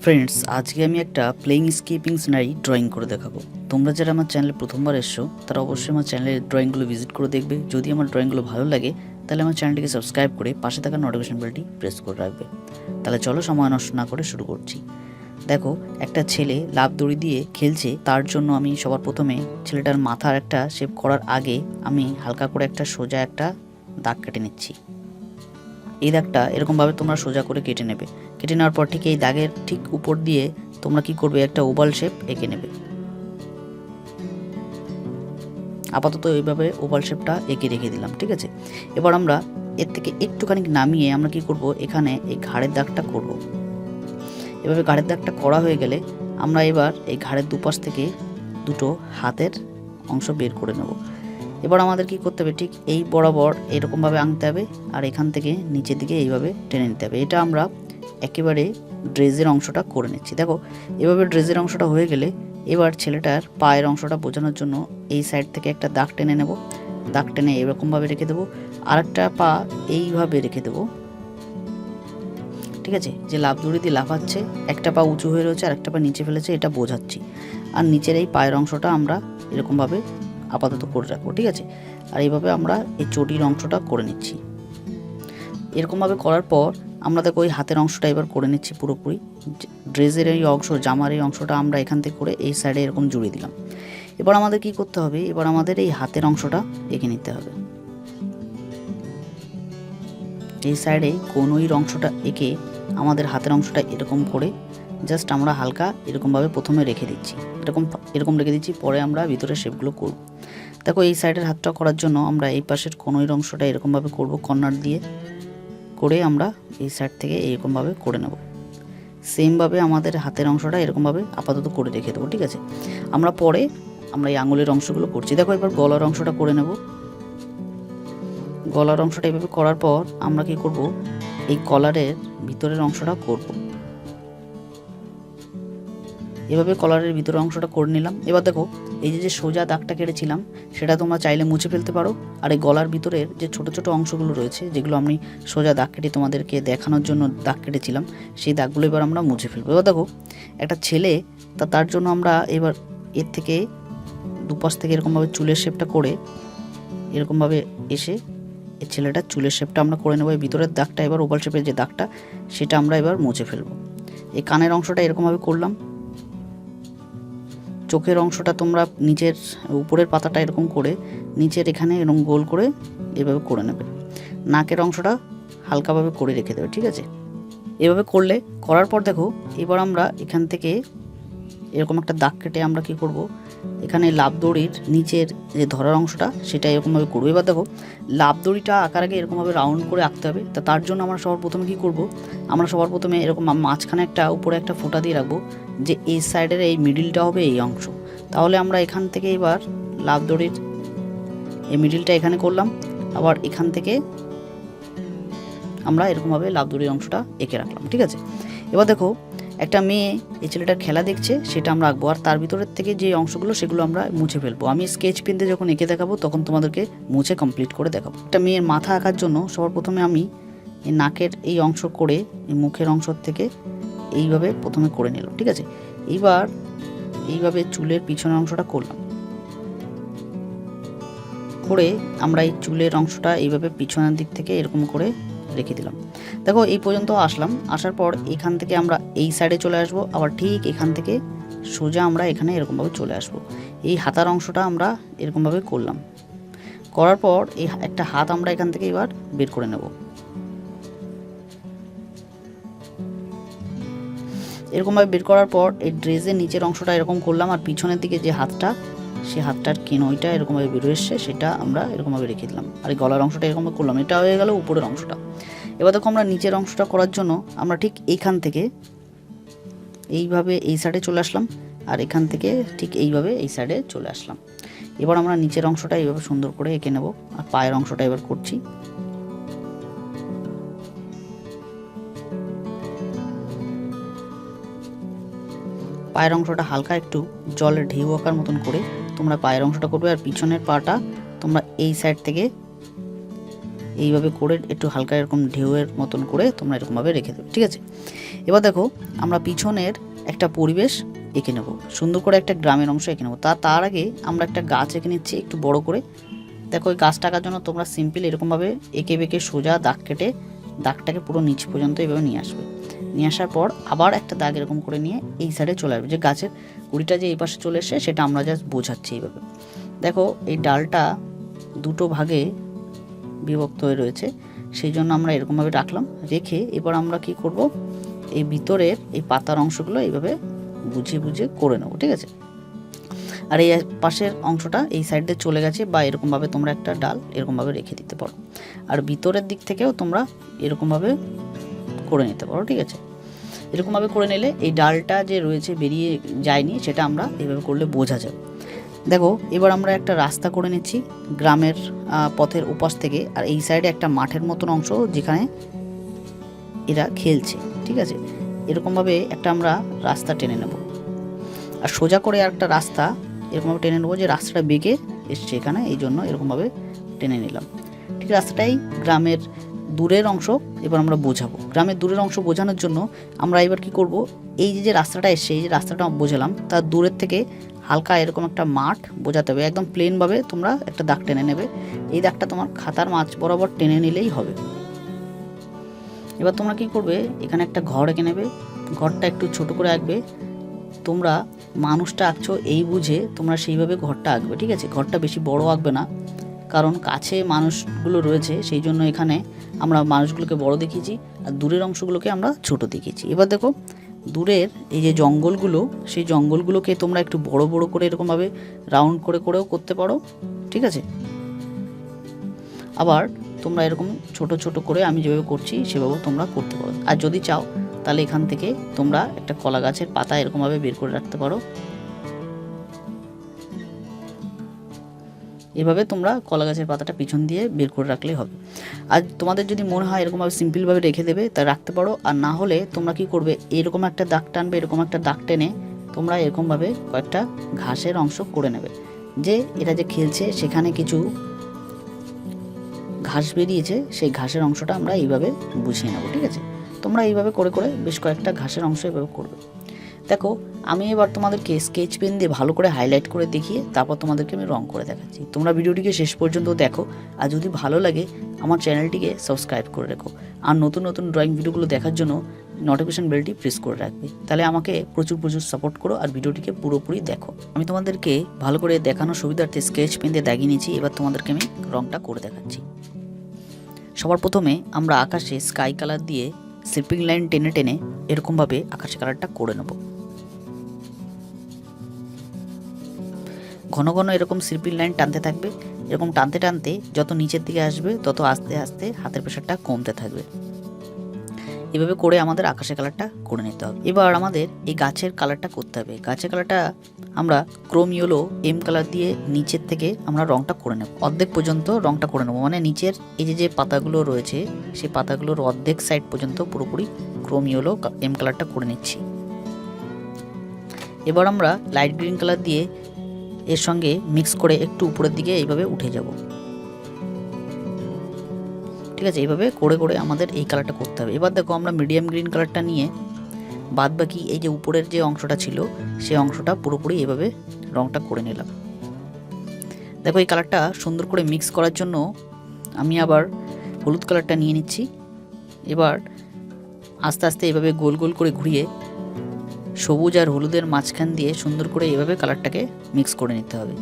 Friends, আজকে আমি একটা প্লেইং স্কেপিং সিনারি ড্রয়িং করে দেখাবো। তোমরা যারা আমার চ্যানেলে প্রথমবার এসছো তারা অবশ্যই আমার চ্যানেলের ড্রয়িংগুলো ভিজিট করে দেখবে। যদি আমার ড্রয়িংগুলো ভালো লাগে তাহলে আমার চ্যানেলটিকে সাবস্ক্রাইব করে পাশে থাকা নোটিফিকেশন বেলটি প্রেস করে রাখবে। তাহলে চলো সময় নষ্ট না করে শুরু করছি। দেখো, একটা ছেলে লাফ দড়ি দিয়ে খেলছে। তার জন্য আমি সবার প্রথমে ছেলেটার মাথার একটা শেপ করার আগে আমি হালকা করে একটা সোজা একটা দাগ কেটে নিচ্ছি। এই দাগটা এরকমভাবে তোমরা সোজা করে কেটে নেবে। কেটে নেওয়ার পর ঠিক এই দাগের ঠিক উপর দিয়ে তোমরা কি করবে, একটা ওভাল শেপ এঁকে নেবে। আপাতত এইভাবে ওভাল শেপটা এঁকে রেখে দিলাম, ঠিক আছে। এবার আমরা এর থেকে একটুখানি নামিয়ে আমরা কি করব, এখানে এই ঘাড়ের দাগটা করব। এভাবে ঘাড়ের দাগটা করা হয়ে গেলে আমরা এবার এই ঘাড়ের দুপাশ থেকে দুটো হাতের অংশ বের করে নেব। এবার আমাদের কি করতে হবে, ঠিক এই বরাবর এরকমভাবে আনতে হবে আর এখান থেকে নিচের দিকে এইভাবে টেনে নিতে হবে। এটা আমরা একেবারে ড্রেসের অংশটা করে নিচ্ছি। দেখো, এভাবে ড্রেসের অংশটা হয়ে গেলে এবার ছেলেটার পায়ের অংশটা বোঝানোর জন্য এই সাইড থেকে একটা দাগ টেনে নেব। দাগ টেনে এরকমভাবে রেখে দেবো, আরেকটা পা এইভাবে রেখে দেবো, ঠিক আছে। যে লাফ দড়ি দিয়ে লাফাচ্ছে, একটা পা উঁচু হয়ে রয়েছে আর একটা পা নিচে ফেলেছে, এটা বোঝাচ্ছি। আর নিচের এই পায়ের অংশটা আমরা এরকমভাবে আপাতত করে রাখবো, ঠিক আছে। আর এইভাবে আমরা এই চটির অংশটা করে নিচ্ছি। এরকমভাবে করার পর আমরা দেখো ওই হাতের অংশটা এবার করে নিচ্ছি পুরোপুরি। ড্রেসের এই অংশ, জামার এই অংশটা আমরা এখান থেকে করে এই সাইডে এরকম জুড়ে দিলাম। এবার আমাদের কি করতে হবে, এবার আমাদের এই হাতের অংশটা এঁকে নিতে হবে। এই সাইডে কনুইয়ের অংশটা এঁকে আমাদের হাতের অংশটা এরকম করে জাস্ট আমরা হালকা এরকমভাবে প্রথমে রেখে দিচ্ছি, এরকম রেখে দিচ্ছি। পরে আমরা ভিতরে শেপগুলো করব। দেখো, এই সাইডের হাতটা করার জন্য আমরা এই পাশের কনুইয়ের অংশটা এরকমভাবে করব, কর্নার দিয়ে করে আমরা এই সাইড থেকে এরকমভাবে করে নেব। সেমভাবে আমাদের হাতের অংশটা এরকমভাবে আপাতত করে রেখে দেবো, ঠিক আছে। আমরা পরে আমরা এই আঙুলের অংশগুলো করছি। দেখো, এবার গলার অংশটা করে নেব। গলার অংশটা এভাবে করার পর আমরা কি করব, এই কলারের ভিতরের অংশটা করব। এভাবে কলারের ভিতরের অংশটা করে নিলাম। এবার দেখো, এই যে সোজা দাগটা কেটেছিলাম সেটা তোমরা চাইলে মুছে ফেলতে পারো। আর এই গলার ভিতরের যে ছোট ছোট অংশগুলো রয়েছে, যেগুলো আমি সোজা দাগ কেটে তোমাদেরকে দেখানোর জন্য দাগ কেটেছিলাম, সেই দাগগুলো এবার আমরা মুছে ফেলবো। এবার দেখো, একটা ছেলে, তার জন্য আমরা এবার এর থেকে দুপাশ থেকে এরকমভাবে চুলের শেপটা করে এরকমভাবে এসে এই ছেলেটার চুলের শেপটা আমরা করে নেবো। এই ভিতরের দাগটা এবার ওভাল শেপের যে দাগটা সেটা আমরা এবার মুছে ফেলবো। এই কানের অংশটা এরকমভাবে করলাম। চোখের অংশটা তোমরা নিচের উপরের পাতাটা এরকম করে নিচের এখানে এরকম গোল করে এভাবে করে নেবে। নাকের অংশটা হালকাভাবে করে রেখে দেবে, ঠিক আছে। এভাবে করার পর দেখো, এবার আমরা এখান থেকে এরকম একটা দাগ কেটে আমরা কি করব, এখানে লাফ দড়ির নিচের যে ধরার অংশটা সেটা এরকমভাবে করবো। এবার দেখো, লাফ দড়িটা আঁকার আগে এরকমভাবে রাউন্ড করে আঁকতে হবে। তার জন্য আমরা সবার প্রথমে কি করব, আমরা সবার প্রথমে এরকম মাঝখানে একটা উপরে একটা ফোঁটা দিয়ে রাখবো, যে এই সাইডের এই মিডিলটা হবে এই অংশ। তাহলে আমরা এখান থেকে এবার লাফ দড়ির এই মিডিলটা এখানে করলাম, আবার এখান থেকে আমরা এরকমভাবে লাফ দড়ির অংশটা এঁকে রাখলাম, ঠিক আছে। এবার দেখো, একটা মেয়ে এই ছেলেটার খেলা দেখছে, সেটা আমরা আঁকবো। আর তার ভিতরের থেকে যে অংশগুলো সেগুলো আমরা মুছে ফেলবো। আমি স্কেচ পেনতে যখন এঁকে দেখাবো তখন তোমাদেরকে মুছে কমপ্লিট করে দেখাবো। একটা মেয়ের মাথা আঁকার জন্য সবার প্রথমে আমি এই নাকের এই অংশ করে এই মুখের অংশ থেকে এইভাবে প্রথমে করে নিলাম, ঠিক আছে। এইবার এইভাবে চুলের পিছনের অংশটা করলাম, করে আমরা এই চুলের অংশটা এইভাবে পিছনের দিক থেকে এরকম করে রেখে দিলাম। দেখো, এই পর্যন্ত আসলাম। আসার পর এখান থেকে আমরা এই সাইডে চলে আসব, আবার ঠিক এখান থেকে সোজা আমরা এখানে এরকমভাবে চলে আসব। এই হাতার অংশটা আমরা এরকমভাবে করলাম। করার পর এই একটা হাত আমরা এখান থেকে এবার বের করে নেব। এরকমভাবে বের করার পর এই ড্রেসের নিচের অংশটা এরকম করলাম, আর পিছনের দিকে যে হাতটা, সেই হাতটার কেনইটা এরকমভাবে বেরোয় এসছে, সেটা আমরা এরকমভাবে রেখে দিলাম। আর এই গলার অংশটা এরকমভাবে করলাম। এটা হয়ে গেল উপরের অংশটা। এবার দেখো, আমরা নিচের অংশটা করার জন্য আমরা ঠিক এইখান থেকে এইভাবে এই সাইডে চলে আসলাম, আর এখান থেকে ঠিক এইভাবে এই সাইডে চলে আসলাম। এবার আমরা নিচের অংশটা এইভাবে সুন্দর করে এঁকে নেব। আর পায়ের অংশটা এবার করছি। পায়ের অংশটা হালকা একটু জলের ঢেউ আঁকার মতন করে তোমরা পায়ের অংশটা করবে। আর পিছনের পাটা তোমরা এই সাইড থেকে এইভাবে করে একটু হালকা এরকম ঢেউয়ের মতন করে তোমরা এরকমভাবে রেখে দেবে, ঠিক আছে। এবার দেখো আমরা পিছনের একটা পরিবেশ এঁকে নেব, সুন্দর করে একটা গ্রামের অংশ এঁকে নেবো। তার আগে আমরা একটা গাছ এঁকে নিচ্ছি একটু বড় করে। দেখো ওই গাছটা আঁকার জন্য তোমরা সিম্পল এরকমভাবে এঁকে বেঁকে সোজা দাগ কেটে দাগটাকে পুরো নিচ পর্যন্ত এইভাবে নিয়ে আসবে। নিয়ে আসার পর আবার একটা দাগ এরকম করে নিয়ে এই সাইডে চলে আসবে, যে গাছের কুড়িটা যে এই পাশে চলে এসে সেটা আমরা জাস্ট বোঝাচ্ছি এইভাবে। দেখো এই ডালটা দুটো ভাগে বিভক্ত হয়ে রয়েছে, সেই জন্য আমরা এরকমভাবে রাখলাম। রেখে এবার আমরা কি করব, এই ভিতরের এই পাতার অংশগুলো এইভাবে বুঝিয়ে বুঝিয়ে করে নেব, ঠিক আছে। আর এই পাশের অংশটা এই সাইডে চলে গেছে, বা এরকমভাবে তোমরা একটা ডাল এরকমভাবে রেখে দিতে পারো। আর ভিতরের দিক থেকেও তোমরা এরকমভাবে করে নিতে পারো, ঠিক আছে। এরকমভাবে করে নিলে এই ডালটা যে রয়েছে বেরিয়ে যায়নি, সেটা আমরা এইভাবে করলে বোঝা যাবে। দেখো এবার আমরা একটা রাস্তা করে নিচ্ছি গ্রামের পথের উপাস থেকে, আর এই সাইডে একটা মাঠের মতন অংশ যেখানে এরা খেলছে, ঠিক আছে। এরকমভাবে একটা আমরা রাস্তা টেনে নেব, আর সোজা করে আর একটা রাস্তা এরকমভাবে টেনে নেবো, যে রাস্তাটা বেঁকে এসছে এখানে, এই জন্য এরকমভাবে টেনে নিলাম, ঠিক। রাস্তাটাই গ্রামের দূরের অংশ এবার আমরা বোঝাবো। গ্রামের দূরের অংশ বোঝানোর জন্য আমরা এবার কি করব, এই যে রাস্তাটা এসছে, এই যে রাস্তাটা বোঝালাম, তার দূরের থেকে হালকা এরকম একটা মাঠ বোঝাতে হবে। একদম প্লেনভাবে তোমরা একটা দাগ টেনে নেবে, এই দাগটা তোমার খাতার মাঝ বরাবর টেনে নিলেই হবে। এবার তোমরা কি করবে, এখানে একটা ঘর এঁকে নেবে, ঘরটা একটু ছোট করে আঁকবে। তোমরা মানুষটা আঁকছো এই বুঝে তোমরা সেইভাবে ঘরটা আঁকবে, ঠিক আছে। ঘরটা বেশি বড় আঁকবে না, কারণ কাছে মানুষগুলো রয়েছে, সেই জন্য এখানে আমরা মানুষগুলোকে বড় দেখিয়েছি আর দূরের অংশগুলোকে আমরা ছোট দেখিয়েছি। এবার দেখো দূরের এই যে জঙ্গলগুলো, সেই জঙ্গলগুলোকে তোমরা একটু বড় বড় করে এরকমভাবে রাউন্ড করে করেও করতে পারো, ঠিক আছে। আবার তোমরা এরকম ছোট ছোট করে আমি যেভাবে করছি সেভাবেও তোমরা করতে পারো। আর যদি চাও তাহলে এখান থেকে তোমরা একটা কলা গাছের পাতা এরকমভাবে বের করে রাখতে পারো। এভাবে তোমরা কলা গাছের পাতাটা পিছন দিয়ে বের করে রাখলেই হবে। আর তোমাদের যদি মনে হয় এরকমভাবে সিম্পলভাবে রেখে দেবে তা রাখতে পারো, আর না হলে তোমরা কি করবে, এরকম একটা দাগ টানবে, এরকম একটা দাগ টেনে তোমরা এরকমভাবে কয়েকটা ঘাসের অংশ করে নেবে, যে এটা যে খেলছে সেখানে কিছু ঘাস বেরিয়েছে, সেই ঘাসের অংশটা আমরা এইভাবে বুঝিয়ে নেব, ঠিক আছে। তোমরা এইভাবে করে করে বেশ কয়েকটা ঘাসের অংশ এভাবে করবে। দেখো আমি এবার তোমাদেরকে স্কেচ পেন দিয়ে ভালো করে হাইলাইট করে দেখিয়ে তারপর তোমাদেরকে আমি রং করে দেখাচ্ছি। তোমরা ভিডিওটিকে শেষ পর্যন্ত দেখো, আর যদি ভালো লাগে আমার চ্যানেলটিকে সাবস্ক্রাইব করে রেখো, আর নতুন নতুন ড্রয়িং ভিডিওগুলো দেখার জন্য নোটিফিকেশন বেলটি প্রেস করে রাখবে। তাহলে আমাকে প্রচুর প্রচুর সাপোর্ট করো আর ভিডিওটিকে পুরোপুরি দেখো। আমি তোমাদেরকে ভালো করে দেখানোর সুবিধার্থে স্কেচ পেন দিয়ে দাগিয়ে নিয়েছি, এবার তোমাদেরকে আমি রংটা করে দেখাচ্ছি। সবার প্রথমে আমরা আকাশে স্কাই কালার দিয়ে স্লিপিং লাইন টেনে টেনে এরকমভাবে আকাশে কালারটা করে নেব। ঘন ঘন এরকম স্লিপিং লাইন টানতে থাকবে, এরকম টানতে টানতে যত নিচের দিকে আসবে তত আস্তে আস্তে হাতের প্রেশারটা কমতে থাকবে। এভাবে করে আমাদের আকাশের কালারটা করে নিতে হবে। এবার আমাদের এই গাছের কালারটা করতে হবে। গাছের কালারটা আমরা ক্রোম ইয়েলো এম কালার দিয়ে নিচের থেকে আমরা রংটা করে নেব, অর্ধেক পর্যন্ত রংটা করে নেব। মানে নিচের এই যে পাতাগুলো রয়েছে সেই পাতাগুলোর অর্ধেক সাইড পর্যন্ত পুরোপুরি ক্রোম ইয়েলো এম কালারটা করে নিচ্ছি। এবার আমরা লাইট গ্রিন কালার দিয়ে এর সঙ্গে মিক্স করে একটু উপরের দিকে এইভাবে উঠে যাব, ঠিক আছে। এইভাবে করে করে আমাদের এই কালারটা করতে হবে। এবার দেখো আমরা মিডিয়াম গ্রিন কালারটা নিয়ে বাদ বাকি এই যে উপরের যে অংশটা ছিল সেই অংশটা পুরোপুরি এইভাবে রংটা করে নিলাম। দেখো এই কালারটা সুন্দর করে মিক্স করার জন্য আমি আবার হলুদ কালারটা নিয়ে নিচ্ছি। এবার আস্তে আস্তে এইভাবে গোল গোল করে ঘুরিয়ে সবুজ আর হলুদের মাঝখান দিয়ে সুন্দর করে এভাবে কালারটাকে মিক্স করে নিতে হবে।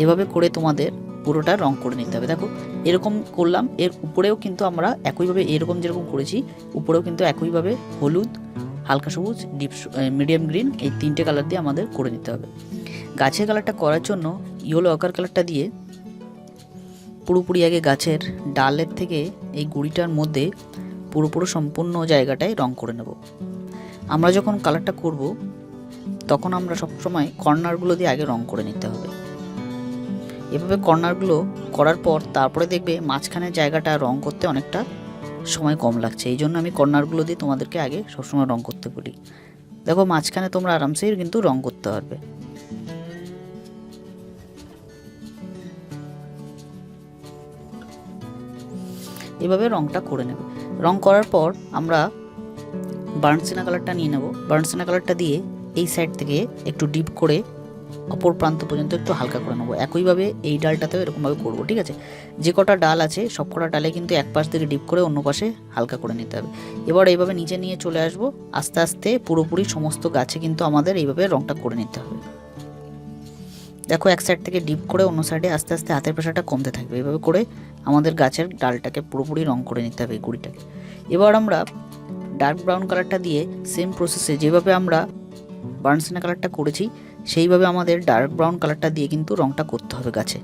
এভাবে করে তোমাদের পুরোটা রং করে নিতে হবে। দেখো এরকম করলাম, এর উপরেও কিন্তু আমরা একইভাবে এরকম যেরকম করেছি উপরেও কিন্তু একইভাবে হলুদ, হালকা সবুজ, ডিপ মিডিয়াম গ্রিন এই তিনটে কালার দিয়ে আমাদের করে নিতে হবে। গাছের কালারটা করার জন্য ইয়েলো আকার কালারটা দিয়ে পুরোপুরি আগে গাছের ডালের থেকে এই গুঁড়িটার মধ্যে পুরোপুরি সম্পূর্ণ জায়গাটায় রং করে নেব। আমরা যখন কালারটা করব তখন আমরা সবসময় কর্নারগুলো দিয়ে আগে রং করে নিতে হবে। এভাবে কর্নারগুলো করার পর তারপরে দেখবে মাঝখানের জায়গাটা রং করতে অনেকটা সময় কম লাগছে, এই জন্য আমি কর্নারগুলো দিয়ে তোমাদেরকে আগে সবসময় রং করতে বলি। দেখো মাঝখানে তোমরা আরামসেই কিন্তু রং করতে পারবে। এভাবে রঙটা করে নেবে। রং করার পর আমরা বার্ন সিনা কালারটা নিয়ে নেব। বার্ন সিনা কালারটা দিয়ে এই সাইড থেকে একটু ডিপ করে অপর প্রান্ত পর্যন্ত একটু হালকা করে নেবো। একইভাবে এই ডালটাতেও এরকমভাবে করবো, ঠিক আছে। যে কটা ডাল আছে সব কটা ডালে কিন্তু এক পাশ থেকে ডিপ করে অন্য পাশে হালকা করে নিতে হবে। এবার এইভাবে নিচে নিয়ে চলে আসবো। আস্তে আস্তে পুরোপুরি সমস্ত গাছে কিন্তু আমাদের এইভাবে রঙটা করে নিতে হবে। দেখো এক সাইড থেকে ডিপ করে অন্য সাইডে আস্তে আস্তে হাতের প্রেশারটা কমতে থাকবে। এইভাবে করে আমাদের গাছের ডালটাকে পুরোপুরি রং করে নিতে হবে, গুঁড়িটাকে। এবার আমরা ডার্ক ব্রাউন কালারটা দিয়ে সেম প্রসেসে যেভাবে আমরা বার্ন সিনা কালারটা করেছি সেইভাবে আমাদের ডার্ক ব্রাউন কালারটা দিয়ে কিন্তু রঙটা করতে হবে গাছে,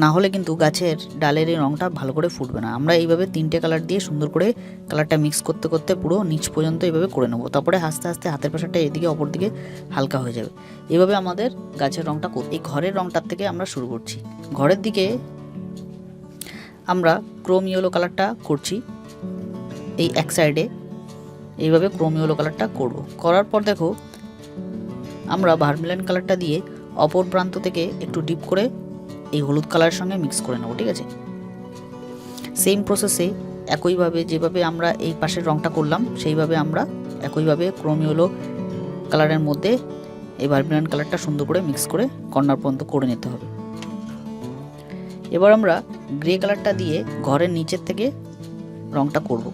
না হলে কিন্তু গাছের ডালের এই রঙটা ভালো করে ফুটবে না। আমরা এইভাবে 3টে কালার দিয়ে সুন্দর করে কালারটা মিক্স করতে করতে পুরো নিচ পর্যন্ত এইভাবে করে নেবো। তারপরে আস্তে আস্তে হাতের প্রেশারটা এদিকে অপর দিকে হালকা হয়ে যাবে। এইভাবে আমাদের গাছের রঙটা এই ঘরের রঙটার থেকে আমরা শুরু করছি। ঘরের দিকে আমরা ক্রোম ইয়েলো কালারটা করছি এই এক সাইডে, এইভাবে ক্রোম ইয়েলো কালারটা করব। করার পর দেখো আমরা ভার্মিলিয়ন কালারটা দিয়ে অপর প্রান্ত থেকে একটু ডিপ করে এই হলুদ কালারের সঙ্গে মিক্স করে নেব, ঠিক আছে। সেম প্রসেসে একইভাবে যেভাবে আমরা এই পাশের রঙটা করলাম সেইভাবে আমরা একইভাবে ক্রোম ইয়েলো কালারের মধ্যে এই ভার্মিলিয়ন কালারটা সুন্দর করে মিক্স করে কর্নার পর্যন্ত করে নিতে হবে। এবার আমরা গ্রে কালারটা দিয়ে ঘরের নিচের থেকে রঙটা করব।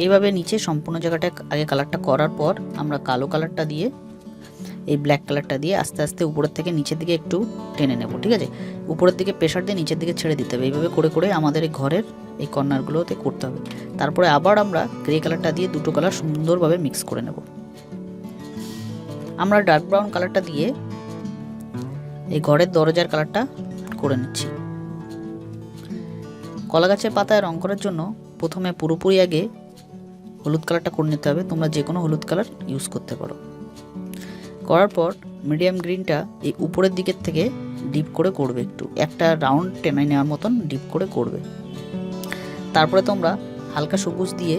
এইভাবে নিচে সম্পূর্ণ জায়গাটা আগে কালারটা করার পর আমরা কালো কালারটা দিয়ে এই ব্ল্যাক কালারটা দিয়ে আস্তে আস্তে উপরের থেকে নিচের দিকে একটু টেনে নেব, ঠিক আছে। উপরের দিকে প্রেশার দিয়ে নিচের দিকে ছেড়ে দিতে হবে। এইভাবে করে করে আমাদের এই ঘরের এই কর্নারগুলোতে করতে হবে। তারপরে আবার আমরা গ্রে কালারটা দিয়ে দুটো কালার সুন্দরভাবে মিক্স করে নেব। আমরা ডার্ক ব্রাউন কালারটা দিয়ে এই ঘরের দরজার কালারটা করে নিচ্ছি। কলা গাছের পাতায় রং করার জন্য প্রথমে পুরোপুরি আগে হলুদ কালারটা করে নিতে হবে। তোমরা যে কোনো হলুদ কালার ইউজ করতে পারো। করার পর মিডিয়াম গ্রিনটা এই উপরের দিকের থেকে ডিপ করে করবে, একটু একটা রাউন্ড টেনে নেওয়ার মতন ডিপ করে করবে। তারপরে তোমরা হালকা সবুজ দিয়ে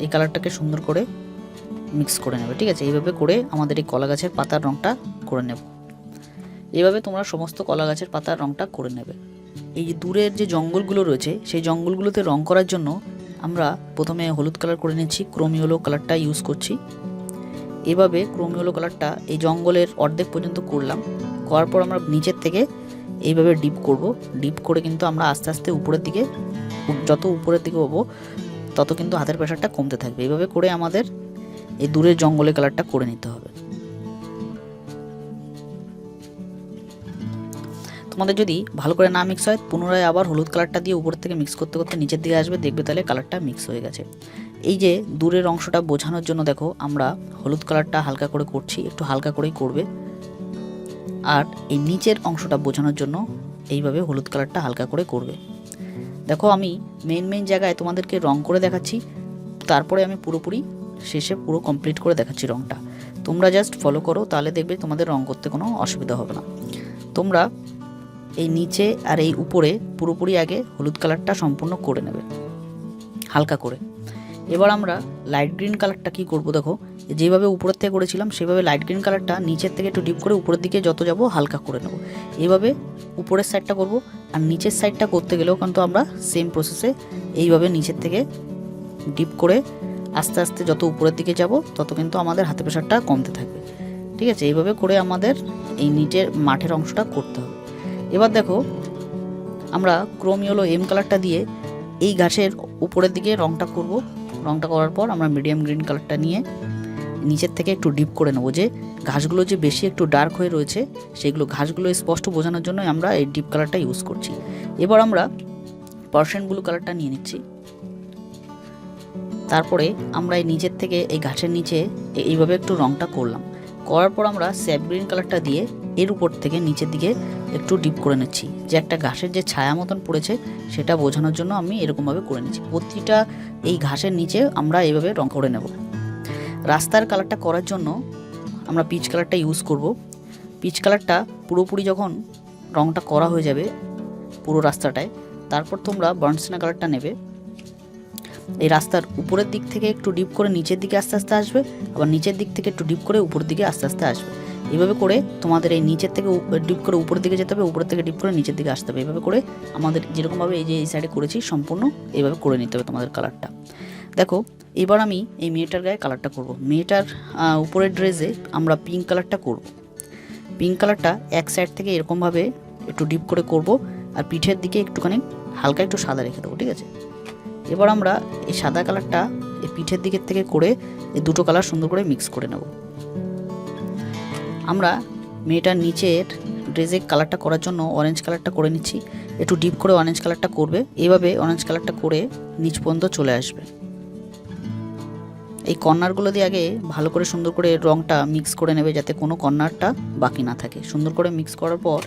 এই কালারটাকে সুন্দর করে মিক্স করে নেবে, ঠিক আছে। এইভাবে করে আমাদের এই কলা গাছের পাতার রঙটা করে নেব। এইভাবে তোমরা সমস্ত কলা গাছের পাতার রঙটা করে নেবে। এই যে দূরের যে জঙ্গলগুলো রয়েছে সেই জঙ্গলগুলোতে রং করার জন্য আমরা প্রথমে হলুদ কালার করে নিচ্ছি, ক্রোম ইয়েলো কালারটা ইউজ করছি। এভাবে ক্রোম ইয়েলো কালারটা এই জঙ্গলের অর্ধেক পর্যন্ত করলাম। করার পর আমরা নিচের থেকে এইভাবে ডিপ করব। ডিপ করে কিন্তু আমরা আস্তে আস্তে উপরের দিকে, যত উপরের দিকে হবো তত কিন্তু হাতের প্রেশারটা কমতে থাকবে। এইভাবে করে আমাদের এই দূরের জঙ্গলের কালারটা করে নিতে হবে। তোমাদের যদি ভালো করে না মিক্স হয় পুনরায় আবার হলুদ কালারটা দিয়ে উপর থেকে মিক্স করতে করতে নিচের দিকে আসবে, দেখবে তাহলে কালারটা মিক্স হয়ে গেছে। এই যে দূরের অংশটা বোঝানোর জন্য দেখো আমরা হলুদ কালারটা হালকা করে করছি, একটু হালকা করেই করবে। আর এই নিচের অংশটা বোঝানোর জন্য এইভাবে হলুদ কালারটা হালকা করে করবে। দেখো আমি মেইন জায়গায় তোমাদেরকে রং করে দেখাচ্ছি, তারপরে আমি পুরোপুরি শেষে পুরো কমপ্লিট করে দেখাচ্ছি রংটা। তোমরা জাস্ট ফলো করো, তাহলে দেখবে তোমাদের রং করতে কোনো অসুবিধা হবে না। তোমরা এই নিচে আর এই উপরে পুরোপুরি আগে হলুদ কালারটা সম্পূর্ণ করে নেবে হালকা করে। এবার আমরা লাইট গ্রিন কালারটা কি করব, দেখো যেভাবে উপরের থেকে করেছিলাম সেভাবে লাইট গ্রিন কালারটা নিচের থেকে একটু ডিপ করে উপরের দিকে যত যাব হালকা করে নেব। এইভাবে উপরের সাইডটা করব। আর নিচের সাইডটা করতে গেলেও কিন্তু আমরা সেম প্রসেসে এইভাবে নিচের থেকে ডিপ করে আস্তে আস্তে যত উপরের দিকে যাব তত কিন্তু আমাদের হাতে প্রেশারটা কমতে থাকবে, ঠিক আছে। এইভাবে করে আমাদের এই নিচের মাঠের অংশটা করতে হবে। এবার দেখো আমরা ক্রোম ইয়েলো এম কালারটা দিয়ে এই ঘাসের উপরের দিকে রংটা করব। রংটা করার পর আমরা মিডিয়াম গ্রিন কালারটা নিয়ে নিচের থেকে একটু ডিপ করে নেব। যে ঘাসগুলো যে বেশি একটু ডার্ক হয়ে রয়েছে সেগুলো ঘাসগুলো স্পষ্ট বোঝানোর জন্য আমরা এই ডিপ কালারটা ইউজ করছি। এবার আমরা পার্সিয়ান ব্লু কালারটা নিয়ে নিচ্ছি। তারপরে আমরা এই নিচের থেকে এই ঘাসের নিচে এইভাবে একটু রংটা করলাম। করার পর আমরা স্যাপ গ্রিন কালারটা দিয়ে এর উপর থেকে নিচের দিকে একটু ডিপ করে নিচ্ছি। যে একটা ঘাসের যে ছায়া মতন পড়েছে সেটা বোঝানোর জন্য আমি এরকমভাবে করে নিচ্ছি। প্রতিটা এই ঘাসের নিচে আমরা এইভাবে রং করে নেব। রাস্তার কালারটা করার জন্য আমরা পিচ কালারটা ইউজ করব। পিচ কালারটা পুরোপুরি যখন রংটা করা হয়ে যাবে পুরো রাস্তাটায়, তারপর তোমরা বার্ন সিনা কালারটা নেবে। এই রাস্তার উপরের দিক থেকে একটু ডিপ করে নিচের দিকে আস্তে আস্তে আসবে, আবার নিচের দিক থেকে একটু ডিপ করে উপরের দিকে আস্তে আস্তে আসবে। এইভাবে করে তোমাদের এই নিচের থেকে ডিপ করে উপরের দিকে যেতে হবে, উপরের থেকে ডিপ করে নিচের দিকে আসতে হবে। এইভাবে করে আমাদের যেরকমভাবে এই যে এই সাইডে করেছি সম্পূর্ণ এইভাবে করে নিতে হবে তোমাদের কালারটা। দেখো এবার আমি এই মেয়েটার গায়ে কালারটা করব। মেয়েটার উপরের ড্রেসে আমরা পিঙ্ক কালারটা করব। পিঙ্ক কালারটা এক সাইড থেকে এরকমভাবে একটু ডিপ করে করব, আর পিঠের দিকে একটুখানি হালকা একটু সাদা রেখে দেবো, ঠিক আছে। এবার আমরা এই সাদা কালারটা এই পিঠের দিকের থেকে করে এই দুটো কালার সুন্দর করে মিক্স করে নেব। আমরা মেয়েটার নিচের ড্রেসের কালারটা করার জন্য অরেঞ্জ কালারটা করে নিচ্ছি। একটু ডিপ করে অরেঞ্জ কালারটা করবে, এইভাবে অরেঞ্জ কালারটা করে নিচ পর্যন্ত চলে আসবে। এই কর্নারগুলো দিয়ে আগে ভালো করে সুন্দর করে রঙটা মিক্স করে নেবে, যাতে কোনো কর্নারটা বাকি না থাকে। সুন্দর করে মিক্স করার পর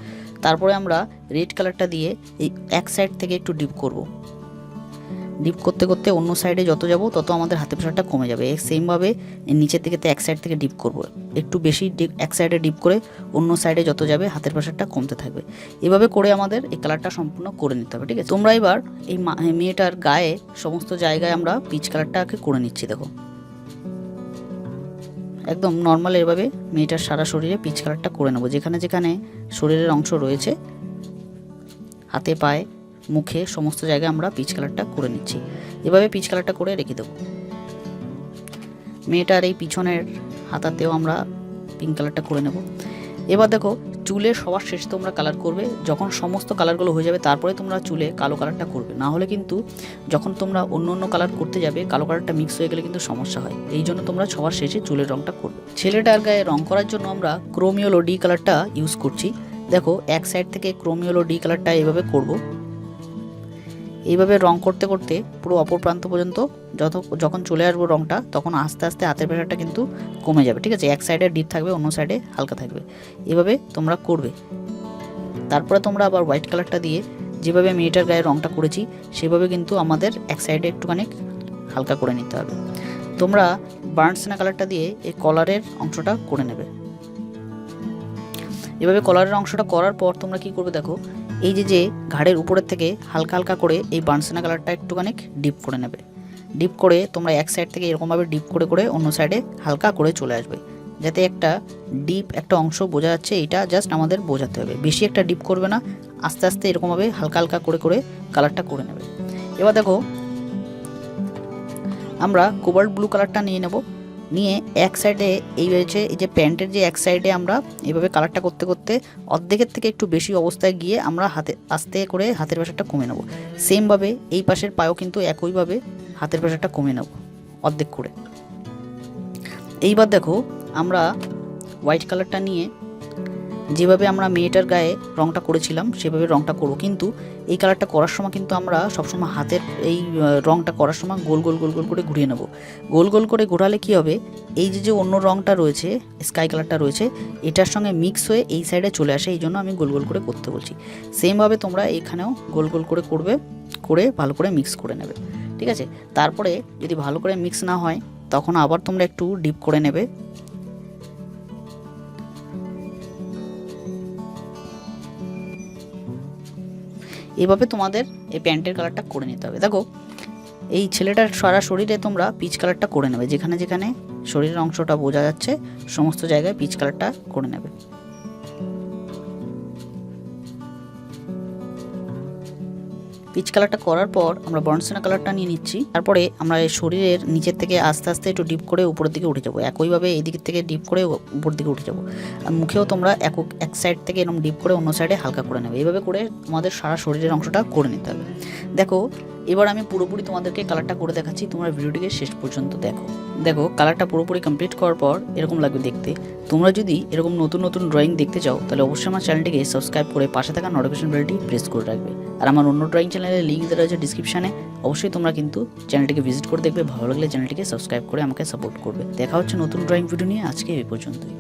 তারপরে আমরা রেড কালারটা দিয়ে এই এক সাইড থেকে একটু ডিপ করব। ডিপ করতে করতে অন্য সাইডে যত যাব তত আমাদের হাতের প্রেশারটা কমে যাবে। সেমভাবে নিচের দিকে এক সাইড থেকে ডিপ করব, একটু বেশি এক সাইডে ডিপ করে অন্য সাইডে যত যাবে হাতের প্রেশারটা কমতে থাকবে। এভাবে করে আমাদের এই কালারটা সম্পূর্ণ করে নিতে হবে, ঠিক আছে। তোমরা এবার এই মেয়েটার গায়ে সমস্ত জায়গায় আমরা পিচ কালারটাকে করে নিচ্ছি। দেখো একদম নর্মাল এভাবে মেয়েটার সারা শরীরে পিচ কালারটা করে নেব। যেখানে যেখানে শরীরের অংশ রয়েছে, হাতে পায়ে মুখে সমস্ত জায়গায় আমরা পিচ কালারটা করে নিচ্ছি। এভাবে পিচ কালারটা করে রেখে দেবো। মেয়েটার এই পিছনের হাতাতেও আমরা পিঙ্ক কালারটা করে নেব। এবার দেখো চুলে সবার শেষে তোমরা কালার করবে। যখন সমস্ত কালারগুলো হয়ে যাবে তারপরে তোমরা চুলে কালো কালারটা করবে, না হলে কিন্তু যখন তোমরা অন্য অন্য কালার করতে যাবে কালো কালারটা মিক্স হয়ে গেলে কিন্তু সমস্যা হয়। এই জন্য তোমরা সবার শেষে চুলের রঙটা করবে। ছেলেটার গায়ে রং করার জন্য আমরা ক্রোমিওলো ডি কালারটা ইউজ করছি। দেখো এক সাইড থেকে ক্রোমিওলো ডি কালারটা এইভাবে করব। এইভাবে রং করতে করতে পুরো অপর প্রান্ত পর্যন্ত যখন চলে আসবো রংটা, তখন আস্তে আস্তে হাতের প্রেশারটা কিন্তু কমে যাবে, ঠিক আছে। এক সাইডে ডিপ থাকবে, অন্য সাইডে হালকা থাকবে। এভাবে তোমরা করবে। তারপরে তোমরা আবার হোয়াইট কালারটা দিয়ে যেভাবে মেয়েটার গায়ে রংটা করেছি সেভাবে কিন্তু আমাদের এক সাইডে একটুখানি হালকা করে নিতে হবে। তোমরা বার্নসেনা কালারটা দিয়ে এই কলারের অংশটা করে নেবে। এভাবে কলারের অংশটা করার পর তোমরা কি করবে, দেখো এই যে ঘাড়ের উপরের থেকে হালকা হালকা করে এই বার্নসেনা কালারটা একটুখানি ডিপ করে নেবে। ডিপ করে তোমরা এক সাইড থেকে এরকমভাবে ডিপ করে করে অন্য সাইডে হালকা করে চলে আসবে, যাতে একটা ডিপ একটা অংশ বোঝা যাচ্ছে। এটা জাস্ট আমাদের বোঝাতে হবে, বেশি একটা ডিপ করবে না, আস্তে আস্তে এরকমভাবে হালকা হালকা করে করে কালারটা করে নেবে। এবার দেখো আমরা কোবাল্ট ব্লু কালারটা নিয়ে নেব। নিয়ে এক সাইডে এই হয়েছে এই যে প্যান্টের যে এক সাইডে আমরা এইভাবে কালারটা করতে করতে অর্ধেকের থেকে একটু বেশি অবস্থায় গিয়ে আমরা হাতে আস্তে করে হাতের প্রেশারটা কমে নেব। সেমভাবে এই পাশের পায়েও কিন্তু একইভাবে হাতের প্রেশারটা কমে নেব অর্ধেক করে। এইবার দেখো আমরা হোয়াইট কালারটা নিয়ে যেভাবে আমরা মেয়েটার গায়ে রংটা করেছিলাম সেভাবে রংটা করব, কিন্তু এই কালারটা করার সময় কিন্তু আমরা সবসময় হাতের এই রংটা করার সময় গোল গোল গোল গোল করে ঘুরিয়ে নেব। গোল গোল করে ঘোরালে কি হবে, এই যে অন্য রংটা রয়েছে স্কাই কালারটা রয়েছে এটার সঙ্গে মিক্স হয়ে এই সাইডে চলে আসে, এই জন্য আমি গোল গোল করে করতে বলছি। সেমভাবে তোমরা এখানেও গোল গোল করে করবে, করে ভালো করে মিক্স করে নেবে, ঠিক আছে। তারপরে যদি ভালো করে মিক্স না হয় তখন আবার তোমরা একটু ডিপ করে নেবে। এভাবে তোমাদের এই প্যান্টের কালারটা করে নিতে হবে। দেখো এই ছেলেটার সারা শরীরে তোমরা পিচ কালারটা করে নেবে, যেখানে যেখানে শরীরের অংশটা বোঝা যাচ্ছে সমস্ত জায়গায় পিচ কালারটা করে নেবে। পিচ কালারটা করার পর আমরা বার্নসেনা কালারটা নিয়ে নিচ্ছি। তারপরে আমরা এই শরীরের নিচের থেকে আস্তে আস্তে একটু ডিপ করে উপরের দিকে উঠে যাবো, একইভাবে এই দিক থেকে ডিপ করে উপর দিকে উঠে যাবো। আর মুখেও তোমরা এক সাইড থেকে এরকম ডিপ করে অন্য সাইডে হালকা করে নেবে। এইভাবে করে আমাদের সারা শরীরের অংশটা করে নিতে হবে। দেখো এবার আমি পুরোপুরি তোমাদেরকে কালারটা করে দেখাচ্ছি, তোমরা ভিডিওটিকে শেষ পর্যন্ত দেখো। দেখো কালারটা পুরোপুরি কমপ্লিট করার পর এরকম লাগবে দেখতে। তোমরা যদি এরকম নতুন নতুন ড্রয়িং দেখতে চাও তাহলে অবশ্যই আমার চ্যানেলটিকে সাবস্ক্রাইব করে পাশে থাকা নোটিফিকেশন বেলটি প্রেস করে রাখবে। আর আমার অন্য ড্রয়িং চ্যানেলের লিঙ্ক দেওয়া রয়েছে ডিসক্রিপশানে, অবশ্যই তোমরা কিন্তু চ্যানেলটিকে ভিজিট করে দেখবে। ভালো লাগলে চ্যানেলটিকে সাবস্ক্রাইব করে আমাকে সাপোর্ট করবে। দেখা হচ্ছে নতুন ড্রয়িং ভিডিও নিয়ে, আজকে এই পর্যন্তই।